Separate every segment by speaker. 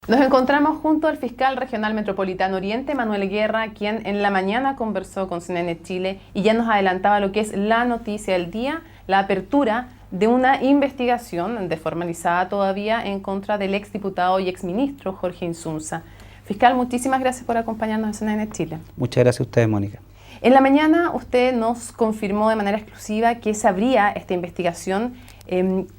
Speaker 1: Nos encontramos junto al fiscal regional metropolitano Oriente, Manuel Guerra, quien en la mañana conversó con CNN Chile y ya nos adelantaba lo que es la noticia del día, la apertura de una investigación desformalizada todavía en contra del exdiputado y exministro Jorge Insunza. Fiscal, muchísimas gracias por acompañarnos en CNN Chile.
Speaker 2: Muchas gracias a ustedes, Mónica.
Speaker 1: En la mañana usted nos confirmó de manera exclusiva que se abría esta investigación.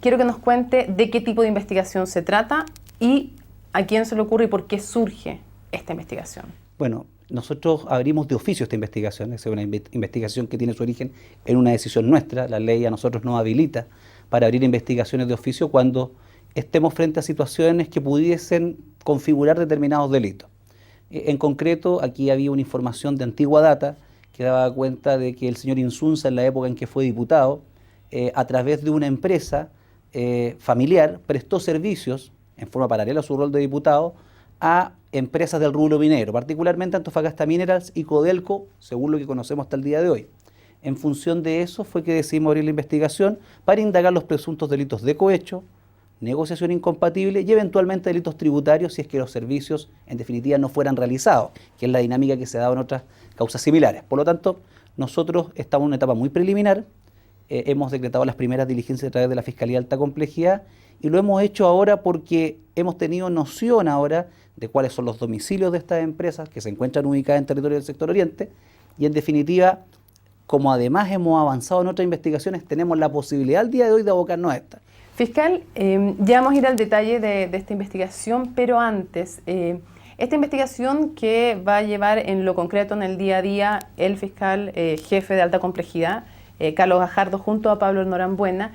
Speaker 1: Quiero que nos cuente de qué tipo de investigación se trata y a quién se le ocurre y por qué surge esta investigación.
Speaker 2: Bueno, nosotros abrimos de oficio esta investigación. Es una investigación que tiene su origen en una decisión nuestra. La ley a nosotros nos habilita para abrir investigaciones de oficio cuando estemos frente a situaciones que pudiesen configurar determinados delitos. En concreto, aquí había una información de antigua data que daba cuenta de que el señor Insunza, en la época en que fue diputado, a través de una empresa familiar, prestó servicios en forma paralela a su rol de diputado a empresas del rubro minero, particularmente Antofagasta Minerals y Codelco, según lo que conocemos hasta el día de hoy. En función de eso fue que decidimos abrir la investigación para indagar los presuntos delitos de cohecho, negociación incompatible y eventualmente delitos tributarios si es que los servicios en definitiva no fueran realizados, que es la dinámica que se ha dado en otras causas similares. Por lo tanto, nosotros estamos en una etapa muy preliminar, hemos decretado las primeras diligencias a través de la Fiscalía de Alta Complejidad y lo hemos hecho ahora porque hemos tenido noción ahora de cuáles son los domicilios de estas empresas que se encuentran ubicadas en territorio del sector oriente y en definitiva, como además hemos avanzado en otras investigaciones, tenemos la posibilidad al día de hoy de abocarnos a esta.
Speaker 1: Fiscal, ya vamos a ir al detalle de esta investigación, pero antes, esta investigación que va a llevar en lo concreto en el día a día el fiscal jefe de Alta Complejidad, Carlos Gajardo, junto a Pablo Norambuena,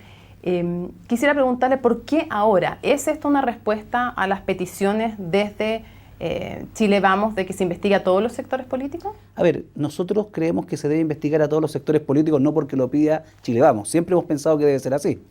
Speaker 1: quisiera preguntarle por qué ahora. ¿Es esto una respuesta a las peticiones desde Chile Vamos de que se investigue a todos los sectores políticos?
Speaker 2: A ver, nosotros creemos que se debe investigar a todos los sectores políticos, no porque lo pida Chile Vamos. Siempre hemos pensado que debe ser así.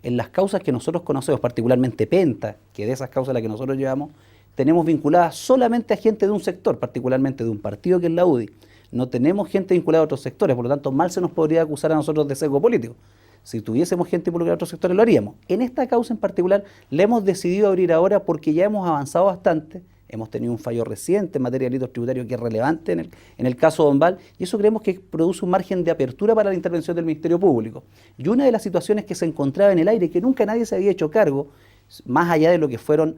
Speaker 2: En las causas que nosotros conocemos, particularmente Penta, que de esas causas a las que nosotros llevamos, tenemos vinculadas solamente a gente de un sector, particularmente de un partido que es la UDI. No tenemos gente vinculada a otros sectores, por lo tanto mal se nos podría acusar a nosotros de sesgo político. Si tuviésemos gente involucrada en otros sectores lo haríamos. En esta causa en particular la hemos decidido abrir ahora porque ya hemos avanzado bastante, hemos tenido un fallo reciente en materia de delitos tributarios que es relevante en el caso Dombal y eso creemos que produce un margen de apertura para la intervención del Ministerio Público. Y una de las situaciones que se encontraba en el aire, que nunca nadie se había hecho cargo, más allá de lo que fueron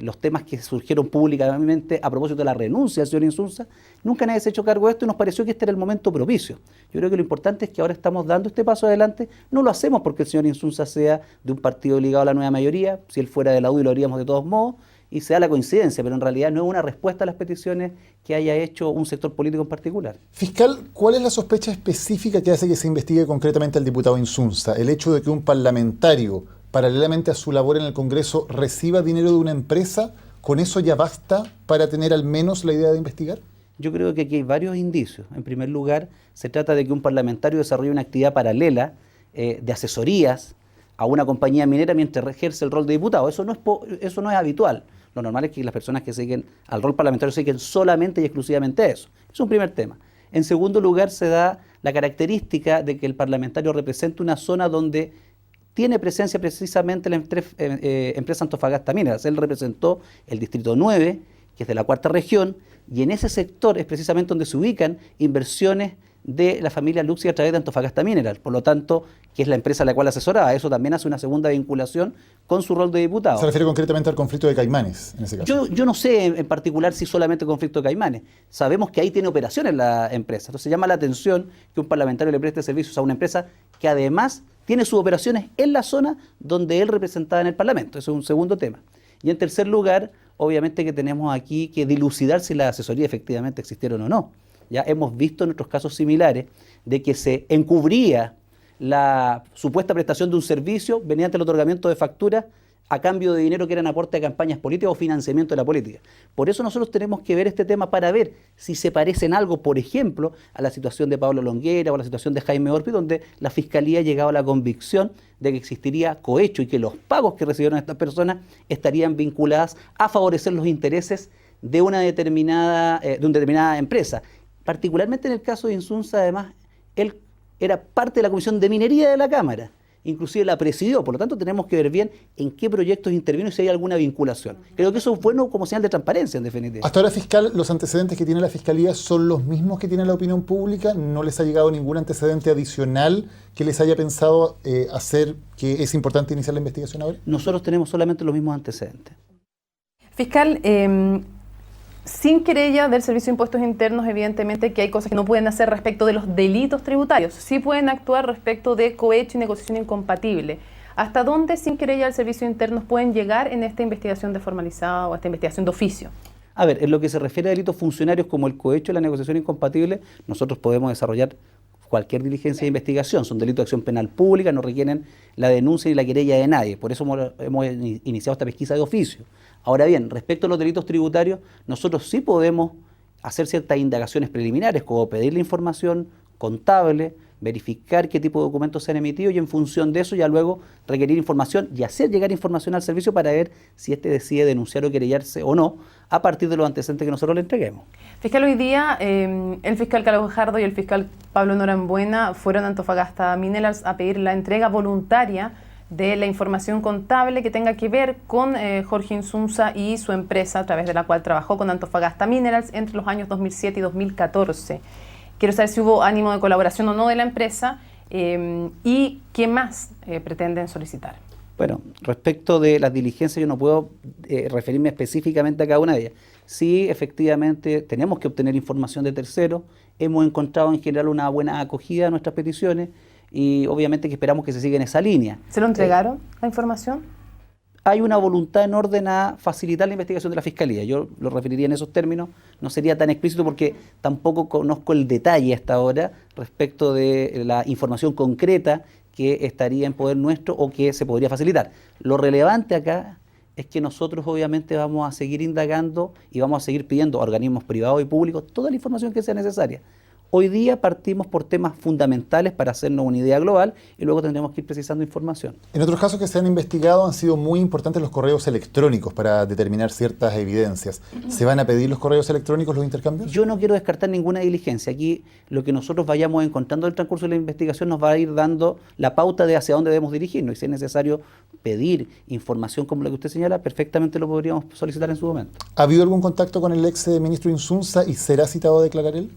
Speaker 2: los temas que surgieron públicamente a propósito de la renuncia del señor Insunza, nunca nadie se ha hecho cargo de esto y nos pareció que este era el momento propicio. Yo creo que lo importante es que ahora estamos dando este paso adelante, no lo hacemos porque el señor Insunza sea de un partido ligado a la nueva mayoría, si él fuera de la UDI lo haríamos de todos modos, y se da la coincidencia, pero en realidad no es una respuesta a las peticiones que haya hecho un sector político en particular.
Speaker 3: Fiscal, ¿cuál es la sospecha específica que hace que se investigue concretamente al diputado Insunza? El hecho de que un parlamentario, paralelamente a su labor en el Congreso, reciba dinero de una empresa, ¿con eso ya basta para tener al menos la idea de investigar?
Speaker 2: Yo creo que aquí hay varios indicios. En primer lugar, se trata de que un parlamentario desarrolle una actividad paralela de asesorías a una compañía minera mientras ejerce el rol de diputado. Eso no es habitual. Lo normal es que las personas que siguen al rol parlamentario siguen solamente y exclusivamente a eso. Es un primer tema. En segundo lugar, se da la característica de que el parlamentario representa una zona donde tiene presencia precisamente la empresa Antofagasta Minerals. Él representó el Distrito 9, que es de la cuarta región, y en ese sector es precisamente donde se ubican inversiones de la familia Luxi a través de Antofagasta Minerals, por lo tanto, que es la empresa a la cual asesoraba. Eso también hace una segunda vinculación con su rol de diputado.
Speaker 3: Se refiere concretamente al conflicto de Caimanes, en ese caso.
Speaker 2: Yo no sé en particular si solamente conflicto de Caimanes. Sabemos que ahí tiene operaciones la empresa. Entonces llama la atención que un parlamentario le preste servicios a una empresa que además tiene sus operaciones en la zona donde él representaba en el Parlamento. Eso es un segundo tema. Y en tercer lugar, obviamente que tenemos aquí que dilucidar si las asesorías efectivamente existieron o no. Ya hemos visto en otros casos similares de que se encubría la supuesta prestación de un servicio mediante el otorgamiento de facturas a cambio de dinero que eran aporte a campañas políticas o financiamiento de la política. Por eso nosotros tenemos que ver este tema para ver si se parece en algo, por ejemplo, a la situación de Pablo Longuera o a la situación de Jaime Orpi, donde la Fiscalía ha llegado a la convicción de que existiría cohecho y que los pagos que recibieron estas personas estarían vinculadas a favorecer los intereses de una determinada empresa. Particularmente en el caso de Insunza, además, él era parte de la Comisión de Minería de la Cámara. inclusive la presidió, por lo tanto tenemos que ver bien en qué proyectos intervino y si hay alguna vinculación. Creo que eso es bueno como señal de transparencia, en definitiva.
Speaker 3: Hasta ahora, fiscal, ¿los antecedentes que tiene la Fiscalía son los mismos que tiene la opinión pública? ¿No les ha llegado ningún antecedente adicional que les haya pensado hacer que es importante iniciar la investigación ahora?
Speaker 2: Nosotros tenemos solamente los mismos antecedentes.
Speaker 1: Fiscal, sin querella del Servicio de Impuestos Internos, evidentemente que hay cosas que no pueden hacer respecto de los delitos tributarios. Sí pueden actuar respecto de cohecho y negociación incompatible. ¿Hasta dónde, sin querella del Servicio de Internos, pueden llegar en esta investigación de formalizada o esta investigación de oficio?
Speaker 2: A ver, en lo que se refiere a delitos funcionarios como el cohecho y la negociación incompatible, nosotros podemos desarrollar cualquier diligencia de investigación. Son delitos de acción penal pública, no requieren la denuncia ni la querella de nadie. Por eso hemos iniciado esta pesquisa de oficio. Ahora bien, respecto a los delitos tributarios, nosotros sí podemos hacer ciertas indagaciones preliminares, como pedir la información contable, verificar qué tipo de documentos se han emitido y en función de eso ya luego requerir información y hacer llegar información al servicio para ver si éste decide denunciar o querellarse o no a partir de los antecedentes que nosotros le entreguemos.
Speaker 1: Fiscal, hoy día el fiscal Carlos Gajardo y el fiscal Pablo Norambuena fueron a Antofagasta Minerals a pedir la entrega voluntaria de la información contable que tenga que ver con Jorge Insunza y su empresa, a través de la cual trabajó con Antofagasta Minerals entre los años 2007 y 2014. Quiero saber si hubo ánimo de colaboración o no de la empresa y qué más pretenden solicitar.
Speaker 2: Bueno, respecto de las diligencias yo no puedo referirme específicamente a cada una de ellas. Sí, efectivamente, tenemos que obtener información de terceros. Hemos encontrado en general una buena acogida a nuestras peticiones y obviamente que esperamos que se siga en esa línea.
Speaker 1: ¿Se lo entregaron la información?
Speaker 2: Hay una voluntad en orden a facilitar la investigación de la Fiscalía. Yo lo referiría en esos términos, no sería tan explícito porque tampoco conozco el detalle hasta ahora respecto de la información concreta que estaría en poder nuestro o que se podría facilitar. Lo relevante acá es que nosotros obviamente vamos a seguir indagando y vamos a seguir pidiendo a organismos privados y públicos toda la información que sea necesaria. Hoy día partimos por temas fundamentales para hacernos una idea global y luego tendremos que ir precisando información.
Speaker 3: En otros casos que se han investigado han sido muy importantes los correos electrónicos para determinar ciertas evidencias. ¿Se van a pedir los correos electrónicos, los intercambios?
Speaker 2: Yo no quiero descartar ninguna diligencia. Aquí lo que nosotros vayamos encontrando en el transcurso de la investigación nos va a ir dando la pauta de hacia dónde debemos dirigirnos. Y si es necesario pedir información como la que usted señala, perfectamente lo podríamos solicitar en su momento.
Speaker 3: ¿Ha habido algún contacto con el ex ministro Insunza y será citado a declarar él?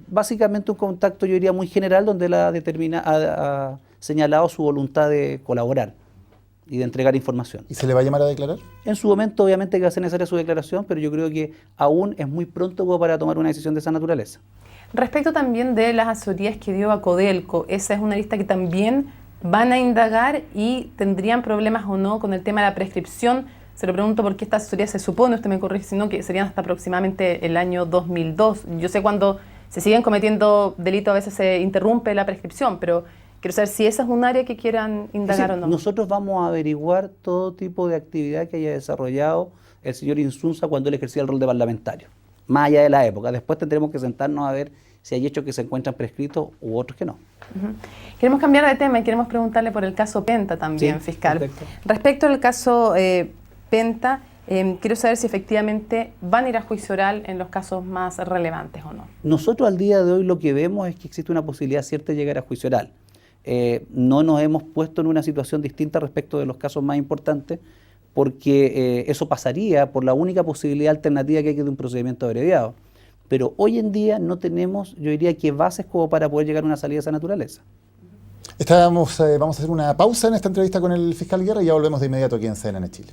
Speaker 2: Básicamente un contacto, yo diría, muy general, donde él ha señalado su voluntad de colaborar y de entregar información.
Speaker 3: ¿Y se le va a llamar a declarar?
Speaker 2: En su momento, obviamente, que va a ser necesaria su declaración, pero yo creo que aún es muy pronto como para tomar una decisión de esa naturaleza.
Speaker 1: Respecto también de las asesorías que dio a Codelco, esa es una lista que también van a indagar y tendrían problemas o no con el tema de la prescripción. Se lo pregunto porque esta asesoría se supone, usted me corrige, sino que serían hasta aproximadamente el año 2002. Yo sé cuando se siguen cometiendo delitos a veces se interrumpe la prescripción, pero quiero saber si esa es un área que quieran indagar o no.
Speaker 2: Nosotros vamos a averiguar todo tipo de actividad que haya desarrollado el señor Insunza cuando él ejercía el rol de parlamentario, más allá de la época. Después tendremos que sentarnos a ver si hay hechos que se encuentran prescritos u otros que no.
Speaker 1: Queremos cambiar de tema y queremos preguntarle por el caso Penta también, sí, fiscal. Perfecto. Respecto al caso Penta, quiero saber si efectivamente van a ir a juicio oral en los casos más relevantes o no.
Speaker 2: Nosotros al día de hoy lo que vemos es que existe una posibilidad cierta de llegar a juicio oral. No nos hemos puesto en una situación distinta respecto de los casos más importantes porque eso pasaría por la única posibilidad alternativa que hay, que de un procedimiento abreviado. Pero hoy en día no tenemos, yo diría, que bases como para poder llegar a una salida de esa naturaleza.
Speaker 3: Vamos a hacer una pausa en esta entrevista con el fiscal Guerra y ya volvemos de inmediato aquí en CNN Chile.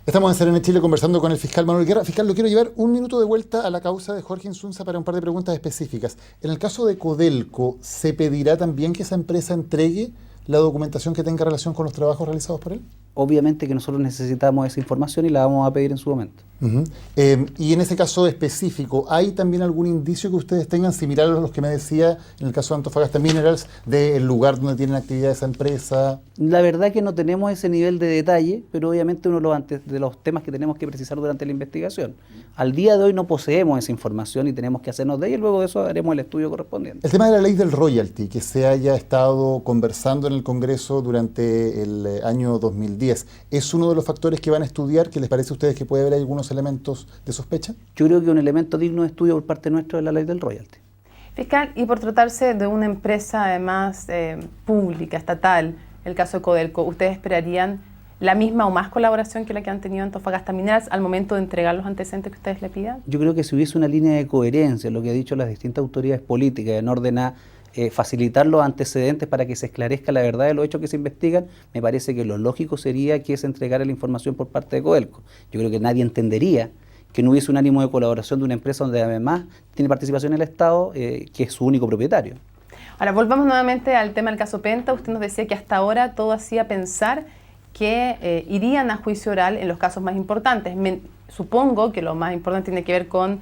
Speaker 3: Estamos en CNN Chile conversando con el fiscal Manuel Guerra. Fiscal, lo quiero llevar un minuto de vuelta a la causa de Jorge Insunza para un par de preguntas específicas. En el caso de Codelco, ¿se pedirá también que esa empresa entregue la documentación que tenga relación con los trabajos realizados por él?
Speaker 2: Obviamente que nosotros necesitamos esa información y la vamos a pedir en su momento.
Speaker 3: Y en ese caso específico, ¿hay también algún indicio que ustedes tengan similar a los que me decía en el caso de Antofagasta Minerals, del lugar donde tienen actividad esa empresa?
Speaker 2: La verdad que no tenemos ese nivel de detalle, pero obviamente uno de los temas que tenemos que precisar durante la investigación. Al día de hoy no poseemos esa información y tenemos que hacernos de ella y luego de eso haremos el estudio correspondiente.
Speaker 3: El tema de la ley del royalty, que se haya estado conversando en el Congreso durante el año 2010, 2010. ¿Es uno de los factores que van a estudiar, que les parece a ustedes que puede haber algunos elementos de sospecha?
Speaker 2: Yo creo que un elemento digno de estudio por parte nuestra es la ley del royalty.
Speaker 1: Fiscal, y por tratarse de una empresa además pública, estatal, el caso de Codelco, ¿ustedes esperarían la misma o más colaboración que la que han tenido Antofagasta Minerals al momento de entregar los antecedentes que ustedes le pidan?
Speaker 2: Yo creo que si hubiese una línea de coherencia en lo que han dicho las distintas autoridades políticas en orden a facilitar los antecedentes para que se esclarezca la verdad de los hechos que se investigan, me parece que lo lógico sería que se entregara la información por parte de Codelco. Yo creo que nadie entendería que no hubiese un ánimo de colaboración de una empresa donde además tiene participación el Estado, que es su único propietario.
Speaker 1: Ahora, volvamos nuevamente al tema del caso Penta. Usted nos decía que hasta ahora todo hacía pensar que irían a juicio oral en los casos más importantes. Supongo que lo más importante tiene que ver con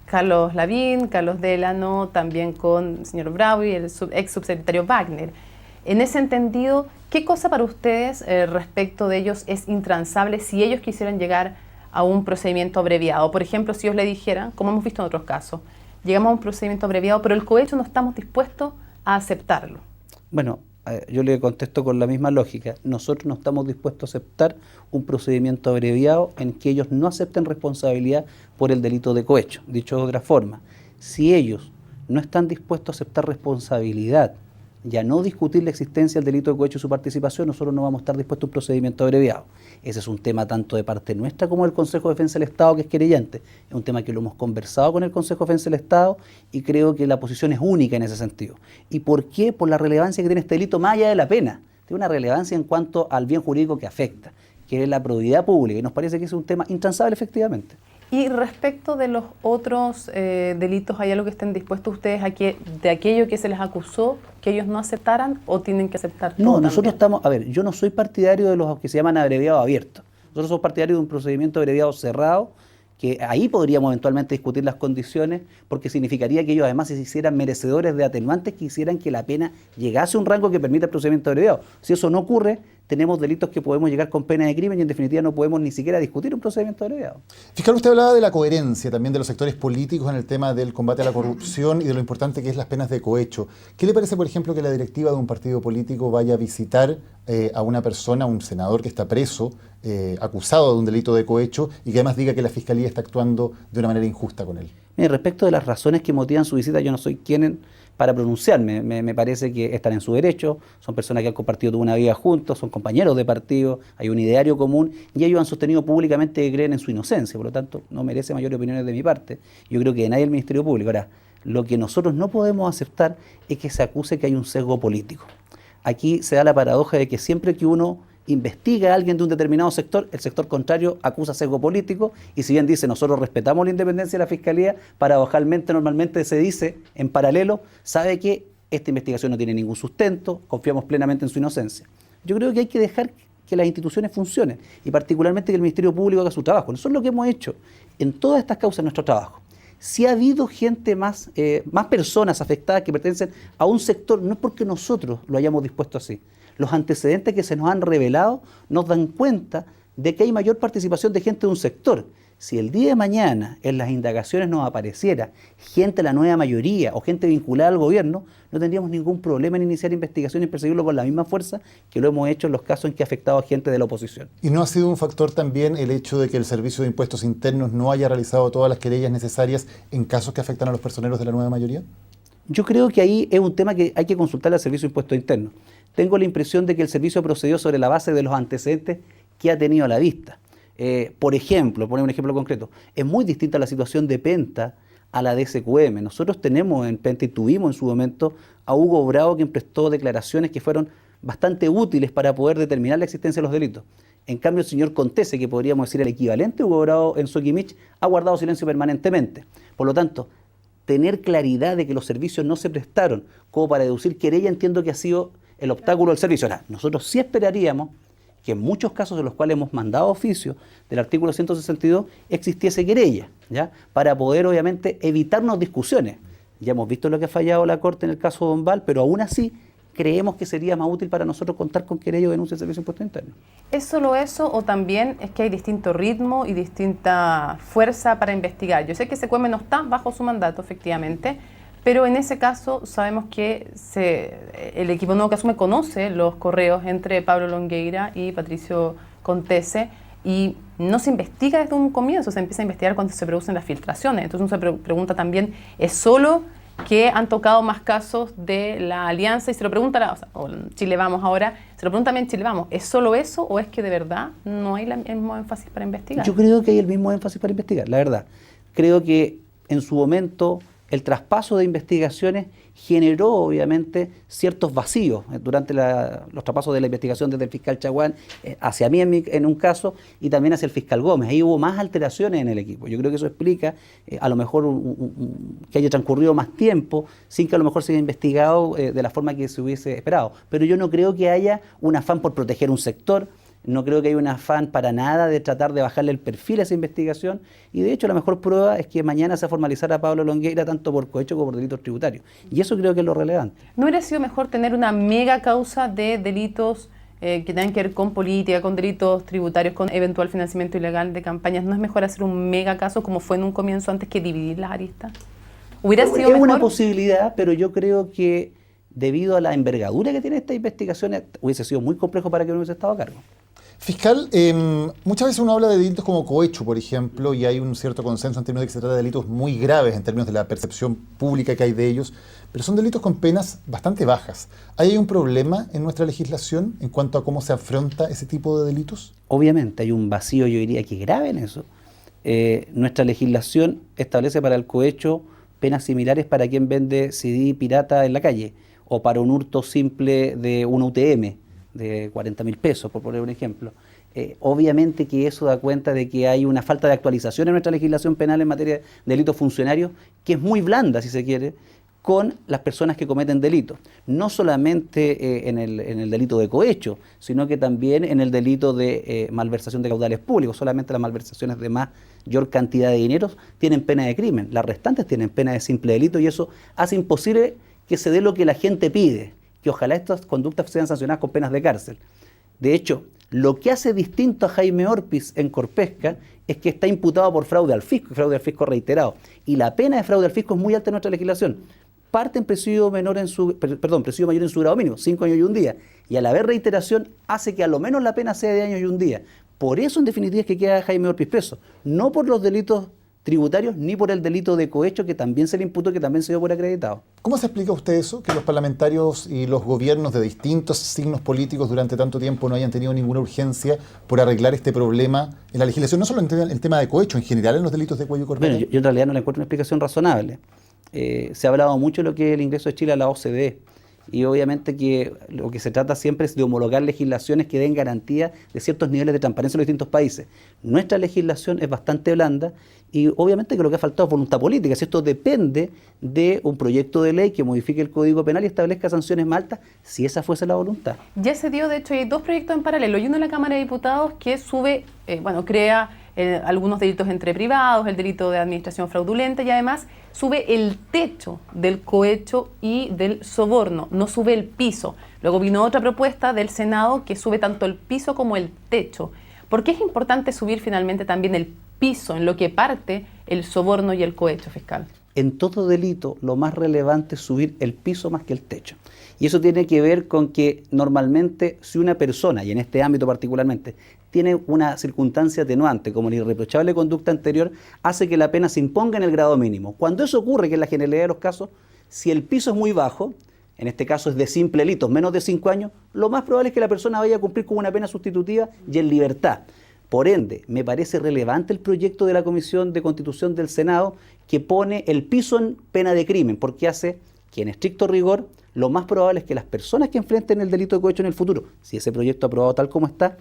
Speaker 1: Carlos Lavín, Carlos Delano, también con el señor Bravo y el ex subsecretario Wagner. En ese entendido, ¿qué cosa para ustedes respecto de ellos es intransable si ellos quisieran llegar a un procedimiento abreviado? Por ejemplo, si ellos le dijeran, como hemos visto en otros casos, llegamos a un procedimiento abreviado, pero el cohecho no estamos dispuestos a aceptarlo.
Speaker 2: Bueno, yo le contesto con la misma lógica. Nosotros no estamos dispuestos a aceptar un procedimiento abreviado en que ellos no acepten responsabilidad por el delito de cohecho. Dicho de otra forma, si ellos no están dispuestos a aceptar responsabilidad y a no discutir la existencia del delito de cohecho y su participación, nosotros no vamos a estar dispuestos a un procedimiento abreviado. Ese es un tema tanto de parte nuestra como del Consejo de Defensa del Estado, que es querellante. Es un tema que lo hemos conversado con el Consejo de Defensa del Estado y creo que la posición es única en ese sentido. ¿Y por qué? Por la relevancia que tiene este delito más allá de la pena. Tiene una relevancia en cuanto al bien jurídico que afecta, que es la probidad pública, y nos parece que es un tema intransable efectivamente.
Speaker 1: Y respecto de los otros delitos, ¿hay algo que estén dispuestos ustedes a que de aquello que se les acusó, que ellos no aceptaran o tienen que aceptar todo?
Speaker 2: No, nosotros estamos, yo no soy partidario de los que se llaman abreviados abiertos. Nosotros somos partidarios de un procedimiento abreviado cerrado, que ahí podríamos eventualmente discutir las condiciones, porque significaría que ellos además se hicieran merecedores de atenuantes que hicieran que la pena llegase a un rango que permita el procedimiento abreviado. Si eso no ocurre, tenemos delitos que podemos llegar con pena de crimen y en definitiva no podemos ni siquiera discutir un procedimiento abreviado.
Speaker 3: Fiscal, usted hablaba de la coherencia también de los sectores políticos en el tema del combate a la corrupción y de lo importante que es las penas de cohecho. ¿Qué le parece, por ejemplo, que la directiva de un partido político vaya a visitar a una persona, a un senador que está preso, acusado de un delito de cohecho y que además diga que la Fiscalía está actuando de una manera injusta con él?
Speaker 2: Mire, respecto de las razones que motivan su visita, yo no soy quien para pronunciarme. Me parece que están en su derecho, son personas que han compartido toda una vida juntos, son compañeros de partido, hay un ideario común y ellos han sostenido públicamente que creen en su inocencia, por lo tanto no merece mayores opiniones de mi parte. Yo creo que de nadie del Ministerio Público. Ahora, lo que nosotros no podemos aceptar es que se acuse que hay un sesgo político. Aquí se da la paradoja de que siempre que uno investiga a alguien de un determinado sector, el sector contrario acusa sesgo político y si bien dice nosotros respetamos la independencia de la Fiscalía, paradojalmente normalmente se dice en paralelo, sabe que esta investigación no tiene ningún sustento, confiamos plenamente en su inocencia. Yo creo que hay que dejar que las instituciones funcionen y particularmente que el Ministerio Público haga su trabajo. Eso es lo que hemos hecho en todas estas causas en nuestro trabajo. Si ha habido gente más personas afectadas que pertenecen a un sector, no es porque nosotros lo hayamos dispuesto así. Los antecedentes que se nos han revelado nos dan cuenta de que hay mayor participación de gente de un sector. Si el día de mañana en las indagaciones nos apareciera gente de la nueva mayoría o gente vinculada al gobierno, no tendríamos ningún problema en iniciar investigaciones y perseguirlo con la misma fuerza que lo hemos hecho en los casos en que ha afectado a gente de la oposición.
Speaker 3: ¿Y no ha sido un factor también el hecho de que el Servicio de Impuestos Internos no haya realizado todas las querellas necesarias en casos que afectan a los personeros de la nueva mayoría?
Speaker 2: Yo creo que ahí es un tema que hay que consultar al Servicio de Impuestos Internos. Tengo la impresión de que el servicio procedió sobre la base de los antecedentes que ha tenido a la vista. Por ejemplo, poner un ejemplo concreto, es muy distinta la situación de Penta a la de SQM. Nosotros tenemos en Penta y tuvimos en su momento a Hugo Bravo, quien prestó declaraciones que fueron bastante útiles para poder determinar la existencia de los delitos. En cambio, el señor Contese, que podríamos decir el equivalente a Hugo Bravo en Soquimich, ha guardado silencio permanentemente. Por lo tanto, tener claridad de que los servicios no se prestaron como para deducir querella, entiendo que ha sido el obstáculo del servicio. Ahora, nosotros sí esperaríamos que en muchos casos de los cuales hemos mandado oficio del artículo 162 existiese querella, ¿ya? Para poder obviamente evitarnos discusiones. Ya hemos visto lo que ha fallado la Corte en el caso de Dombal, pero aún así creemos que sería más útil para nosotros contar con querella o denuncia del Servicio de Impuestos Internos.
Speaker 1: ¿Es solo eso o también es que hay distinto ritmo y distinta fuerza para investigar? Yo sé que SQM no está bajo su mandato, efectivamente, Pero en ese caso sabemos que el equipo nuevo que asume conoce los correos entre Pablo Longueira y Patricio Contese y no se investiga desde un comienzo, se empieza a investigar cuando se producen las filtraciones. Entonces uno se pregunta también, ¿es solo que han tocado más casos de la alianza? Y se lo pregunta, o Chile Vamos ahora, se lo pregunta también Chile Vamos, ¿es solo eso o es que de verdad no hay el mismo énfasis para investigar?
Speaker 2: Yo creo que hay el mismo énfasis para investigar, la verdad. Creo que en su momento el traspaso de investigaciones generó obviamente ciertos vacíos durante los traspasos de la investigación desde el fiscal Chaguán hacia mí en un caso y también hacia el fiscal Gómez. Ahí hubo más alteraciones en el equipo. Yo creo que eso explica a lo mejor que haya transcurrido más tiempo sin que a lo mejor se haya investigado de la forma que se hubiese esperado. Pero yo no creo que haya un afán por proteger un sector. No creo que haya un afán para nada de tratar de bajarle el perfil a esa investigación y de hecho la mejor prueba es que mañana se formalizara a Pablo Longueira tanto por cohecho como por delitos tributarios y eso creo que es lo relevante.
Speaker 1: ¿No hubiera sido mejor tener una mega causa de delitos que tengan que ver con política, con delitos tributarios, con eventual financiamiento ilegal de campañas? ¿No es mejor hacer un mega caso como fue en un comienzo antes que dividir las aristas? ¿Hubiera sido mejor?
Speaker 2: Es una posibilidad, pero yo creo que debido a la envergadura que tiene esta investigación hubiese sido muy complejo para que uno hubiese estado a cargo.
Speaker 3: Fiscal, muchas veces uno habla de delitos como cohecho, por ejemplo, y hay un cierto consenso en términos de que se trata de delitos muy graves en términos de la percepción pública que hay de ellos, pero son delitos con penas bastante bajas. ¿Hay un problema en nuestra legislación en cuanto a cómo se afronta ese tipo de delitos?
Speaker 2: Obviamente hay un vacío, yo diría que grave en eso. Nuestra legislación establece para el cohecho penas similares para quien vende CD pirata en la calle o para un hurto simple de una UTM de 40.000 pesos, por poner un ejemplo. Obviamente que eso da cuenta de que hay una falta de actualización en nuestra legislación penal en materia de delitos funcionarios, que es muy blanda, si se quiere, con las personas que cometen delitos. No solamente en el delito de cohecho, sino que también en el delito de malversación de caudales públicos. Solamente las malversaciones de mayor cantidad de dinero tienen pena de crimen. Las restantes tienen pena de simple delito y eso hace imposible que se dé lo que la gente pide, que ojalá estas conductas sean sancionadas con penas de cárcel. De hecho, lo que hace distinto a Jaime Orpiz en Corpesca es que está imputado por fraude al fisco reiterado. Y la pena de fraude al fisco es muy alta en nuestra legislación. Parte en presidio mayor en su grado mínimo, 5 años y un día. Y al haber reiteración hace que a lo menos la pena sea de años y un día. Por eso, en definitiva, es que queda Jaime Orpiz preso. No por los delitos tributarios ni por el delito de cohecho que también se le imputó, que también se dio por acreditado.
Speaker 3: ¿Cómo se explica usted eso? Que los parlamentarios y los gobiernos de distintos signos políticos durante tanto tiempo no hayan tenido ninguna urgencia por arreglar este problema en la legislación, no solo en el tema de cohecho, en general en los delitos de cuello y corbata.
Speaker 2: Bueno, yo en realidad no le encuentro una explicación razonable. Se ha hablado mucho de lo que es el ingreso de Chile a la OCDE. Y obviamente que lo que se trata siempre es de homologar legislaciones que den garantía de ciertos niveles de transparencia en los distintos países. Nuestra legislación es bastante blanda y obviamente que lo que ha faltado es voluntad política. Si esto depende de un proyecto de ley que modifique el Código Penal y establezca sanciones más altas, si esa fuese la voluntad.
Speaker 1: Ya se dio, de hecho, hay dos proyectos en paralelo y uno en la Cámara de Diputados que sube, crea algunos delitos entre privados, el delito de administración fraudulenta y además sube el techo del cohecho y del soborno, no sube el piso. Luego vino otra propuesta del Senado que sube tanto el piso como el techo. ¿Por qué es importante subir finalmente también el piso en lo que parte el soborno y el cohecho, fiscal?
Speaker 2: En todo delito lo más relevante es subir el piso más que el techo. Y eso tiene que ver con que normalmente si una persona, y en este ámbito particularmente, tiene una circunstancia atenuante como la irreprochable conducta anterior, hace que la pena se imponga en el grado mínimo. Cuando eso ocurre, que es la generalidad de los casos, si el piso es muy bajo, en este caso es de simple delito, menos de 5 años, lo más probable es que la persona vaya a cumplir con una pena sustitutiva y en libertad. Por ende, me parece relevante el proyecto de la Comisión de Constitución del Senado que pone el piso en pena de crimen, porque hace que en estricto rigor lo más probable es que las personas que enfrenten el delito de cohecho en el futuro, si ese proyecto aprobado tal como está,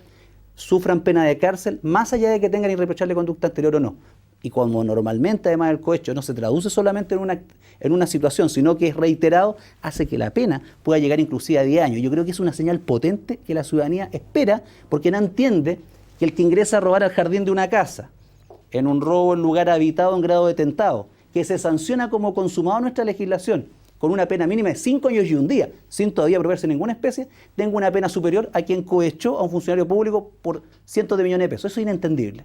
Speaker 2: sufran pena de cárcel, más allá de que tengan irreprochable conducta anterior o no. Y como normalmente además el cohecho no se traduce solamente en una situación, sino que es reiterado, hace que la pena pueda llegar inclusive a 10 años. Yo creo que es una señal potente que la ciudadanía espera, porque no entiende que el que ingresa a robar al jardín de una casa, en un robo en lugar habitado en grado de tentado, que se sanciona como consumado en nuestra legislación, con una pena mínima de 5 años y un día, sin todavía proveerse ninguna especie, tenga una pena superior a quien cohechó a un funcionario público por cientos de millones de pesos. Eso es inentendible.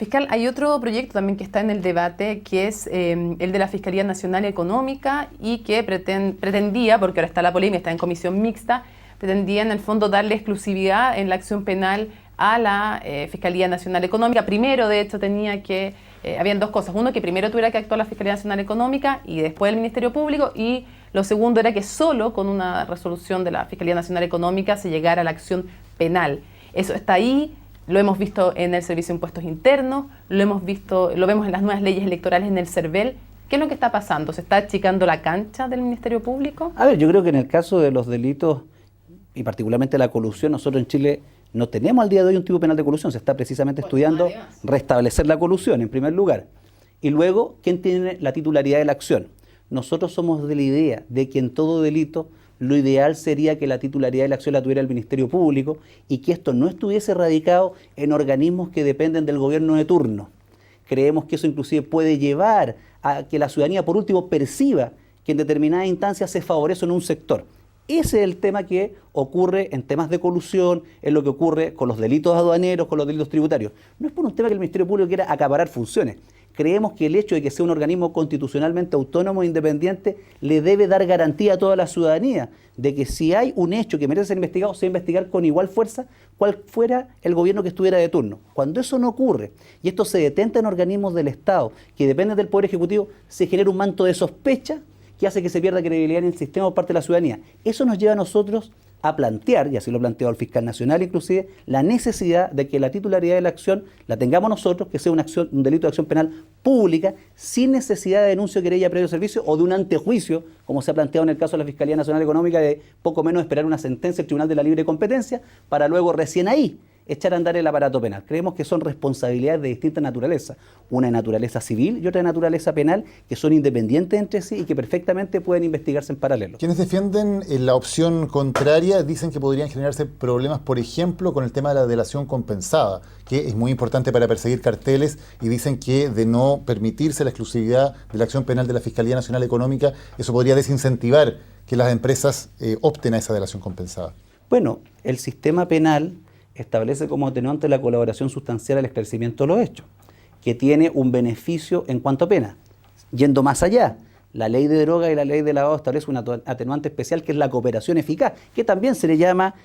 Speaker 1: Fiscal, hay otro proyecto también que está en el debate, que es el de la Fiscalía Nacional Económica y que pretendía, porque ahora está la polémica, está en comisión mixta, pretendía en el fondo darle exclusividad en la acción penal a la Fiscalía Nacional Económica. Primero, de hecho, habían dos cosas. Uno, que primero tuviera que actuar la Fiscalía Nacional Económica y después el Ministerio Público. Y lo segundo era que solo con una resolución de la Fiscalía Nacional Económica se llegara a la acción penal. Eso está ahí, lo hemos visto en el Servicio de Impuestos Internos, lo vemos en las nuevas leyes electorales en el CERVEL. ¿Qué es lo que está pasando? ¿Se está achicando la cancha del Ministerio Público?
Speaker 2: A ver, yo creo que en el caso de los delitos, y particularmente la colusión, nosotros en Chile no tenemos al día de hoy un tipo penal de colusión. Se está precisamente estudiando restablecer la colusión, en primer lugar. Y luego, ¿quién tiene la titularidad de la acción? Nosotros somos de la idea de que en todo delito lo ideal sería que la titularidad de la acción la tuviera el Ministerio Público y que esto no estuviese radicado en organismos que dependen del gobierno de turno. Creemos que eso inclusive puede llevar a que la ciudadanía, por último, perciba que en determinadas instancias se favorece en un sector. Ese es el tema que ocurre en temas de colusión, es lo que ocurre con los delitos aduaneros, con los delitos tributarios. No es por un tema que el Ministerio Público quiera acaparar funciones. Creemos que el hecho de que sea un organismo constitucionalmente autónomo e independiente le debe dar garantía a toda la ciudadanía de que si hay un hecho que merece ser investigado, se va a investigar con igual fuerza cual fuera el gobierno que estuviera de turno. Cuando eso no ocurre y esto se detenta en organismos del Estado que dependen del Poder Ejecutivo, se genera un manto de sospecha que hace que se pierda credibilidad en el sistema por parte de la ciudadanía. Eso nos lleva a nosotros a plantear, y así lo ha planteado el fiscal nacional inclusive, la necesidad de que la titularidad de la acción la tengamos nosotros, que sea un delito de acción penal pública, sin necesidad de denuncio de querella previo servicio o de un antejuicio, como se ha planteado en el caso de la Fiscalía Nacional Económica, de poco menos esperar una sentencia del Tribunal de la Libre Competencia, para luego recién ahí echar a andar el aparato penal. Creemos que son responsabilidades de distinta naturaleza, una de naturaleza civil y otra de naturaleza penal, que son independientes entre sí y que perfectamente pueden investigarse en paralelo.
Speaker 3: Quienes defienden la opción contraria dicen que podrían generarse problemas, por ejemplo, con el tema de la delación compensada, que es muy importante para perseguir carteles, y dicen que de no permitirse la exclusividad de la acción penal de la Fiscalía Nacional Económica, eso podría desincentivar que las empresas opten a esa delación compensada.
Speaker 2: Bueno, el sistema penal establece como atenuante la colaboración sustancial al esclarecimiento de los hechos, que tiene un beneficio en cuanto a pena. Yendo más allá, la ley de droga y la ley de lavado establece una atenuante especial que es la cooperación eficaz, que también se le llama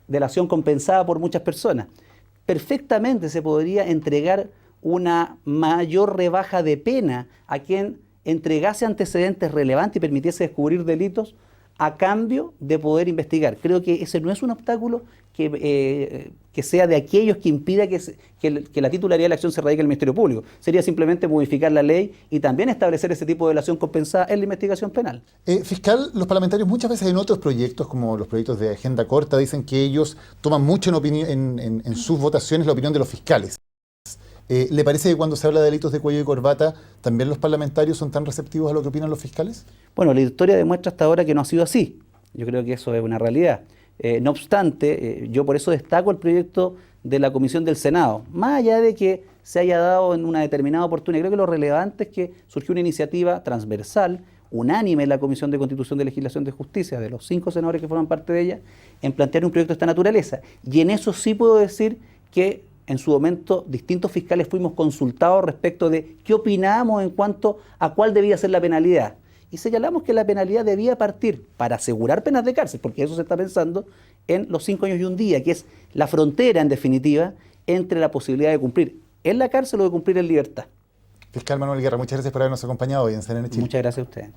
Speaker 2: delación compensada por muchas personas. Perfectamente se podría entregar una mayor rebaja de pena a quien entregase antecedentes relevantes y permitiese descubrir delitos a cambio de poder investigar. Creo que ese no es un obstáculo que sea de aquellos que impida que la titularidad de la acción se radique en el Ministerio Público. Sería simplemente modificar la ley y también establecer ese tipo de delación compensada en la investigación penal.
Speaker 3: Fiscal, los parlamentarios muchas veces en otros proyectos, como los proyectos de agenda corta, dicen que ellos toman mucho en sus votaciones la opinión de los fiscales. ¿Le parece que cuando se habla de delitos de cuello y corbata, también los parlamentarios son tan receptivos a lo que opinan los fiscales?
Speaker 2: Bueno, la historia demuestra hasta ahora que no ha sido así. Yo creo que eso es una realidad. No obstante, yo por eso destaco el proyecto de la Comisión del Senado. Más allá de que se haya dado en una determinada oportunidad, creo que lo relevante es que surgió una iniciativa transversal, unánime en la Comisión de Constitución de Legislación de Justicia, de los 5 senadores que forman parte de ella, en plantear un proyecto de esta naturaleza. Y en eso sí puedo decir que en su momento distintos fiscales fuimos consultados respecto de qué opinábamos en cuanto a cuál debía ser la penalidad. Y señalamos que la penalidad debía partir para asegurar penas de cárcel, porque eso se está pensando en los 5 años y un día, que es la frontera, en definitiva, entre la posibilidad de cumplir en la cárcel o de cumplir en libertad.
Speaker 3: Fiscal Manuel Guerra, muchas gracias por habernos acompañado hoy en CNN Chile.
Speaker 2: Muchas gracias a usted.